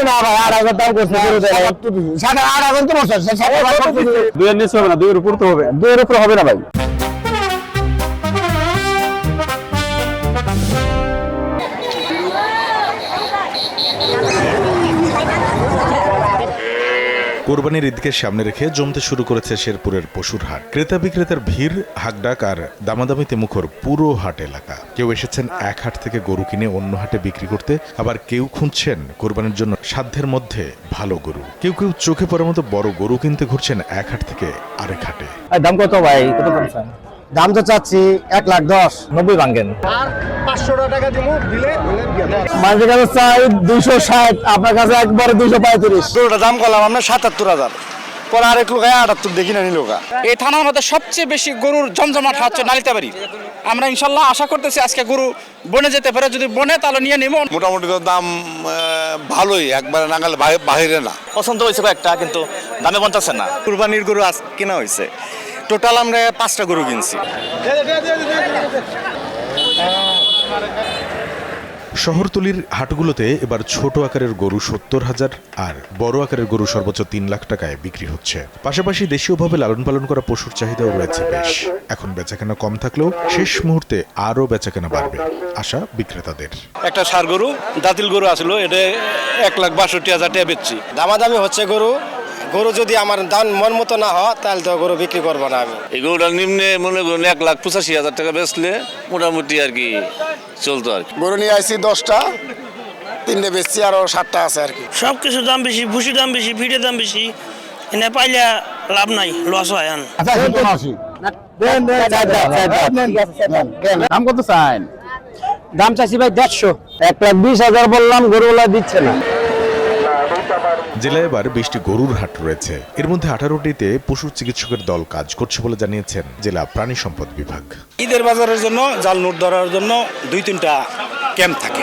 না ভাই 8,000 দাম করছে সাড়ে 8,000 তো বলছে 2 এর নিচে হবে না, 2 এর উপর তো হবে, 2 এর উপর হবে না ভাই। কোরবানির ঈদকে সামনে রেখে জমতে শুরু করেছে শেরপুরের পশুর হাট। ক্রেতা বিক্রেতার ভিড়, হাকডাক আর দামাদামিতে মুখর পুরো হাট এলাকা। কেউ এসেছেন এক হাট থেকে গরু কিনে অন্য হাটে বিক্রি করতে, আবার কেউ খুঁজছেন কোরবানির জন্য সাধ্যের মধ্যে ভালো গরু। কেউ কেউ চোখে পড়ার মতো বড় গরু কিনতে ঘুরছেন এক হাট থেকে আরেক হাটে। দাম কত ভাই? কত বলছেন? দাম তো চাচ্ছি 1,10,000, 90 ভাঙেন। আর 500 টাকা দিমু দিলে মাঝে কাছে চাই 260, আপনার কাছে একবারে 235। গরুটার দাম করলাম আমরা 77,000, পরে আরেক লোক 78 দেখি না নিল। এই থানার মধ্যে সবচেয়ে বেশি গরুর জমজমাট হচ্ছে নালিতাবাড়ি। আমরা ইনশাল্লাহ আশা করতেছি আজকে গরু বনে যেতে পারে, যদি বনে তাহলে নিয়ে নিব। মোটামুটি তো দাম ভালোই, একবারে নাগালে বাইরে না। পছন্দ হয়েছে কয়েকটা, কিন্তু দামে বলতেছে না। কুরবানির গরু আজ কেনা হয়েছে, টোটাল আমরা 5টা গরু কিনছি। শহরতলির হাটগুলোতে এবার ছোট আকারের গরু 70,000 আর বড় আকারের গরু সর্বোচ্চ 3 লাখ টাকায় বিক্রি হচ্ছে। পাশাপাশি দেশীয়ভাবে লালন পালন করা পশুর চাহিদাও রয়েছে বেশ। এখন বেচাকেনা কম থাকলেও শেষ মুহূর্তে আরও বেচাকেনা বাড়বে আশা বিক্রেতাদের। একটা ষাঁড় গরু, দাঁতিল গরু আসলো, এটা 1,62,000 টাকা বেচছি। দামাদামি হচ্ছে গরু যদি আমার দাম মন মতো না হয় তাহলে তো গরু বিক্রি করবো না আমি। এই গরুটার নিম্নে মনে করুন 1,85,000 টাকা বেচলে মোটামুটি আর কি চলতো আর কি। গরু নিয়ে আসছি 10টা, 3টে বেচছি, আরো 7টা আছে আর কি। সব কিছু দাম বেশি, ভুসির দাম বেশি, ফিটের দাম বেশি, এনে পাইলে লাভ নাই, লস হয়। দাম কত চাই? দাম চাইছি ভাই 150, 1,20,000 বললাম, গরুওয়ালা দিচ্ছে না। জেলায় এবার 20টি গরুর হাট রয়েছে। এর মধ্যে 18টিতে পশু চিকিৎসকের দল কাজ করছে বলে জানিয়েছেন জেলা প্রাণী সম্পদ বিভাগ। ঈদের বাজারের জন্য জাল নোট ধরার জন্য 2-3টা ক্যাম্প থাকে।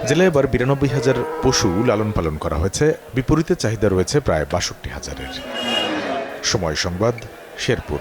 জেলায় এবার 92,000 পশু লালন পালন করা হয়েছে, বিপরীতে চাহিদা রয়েছে প্রায় 62,000-এর। সময় সংবাদ, শেরপুর।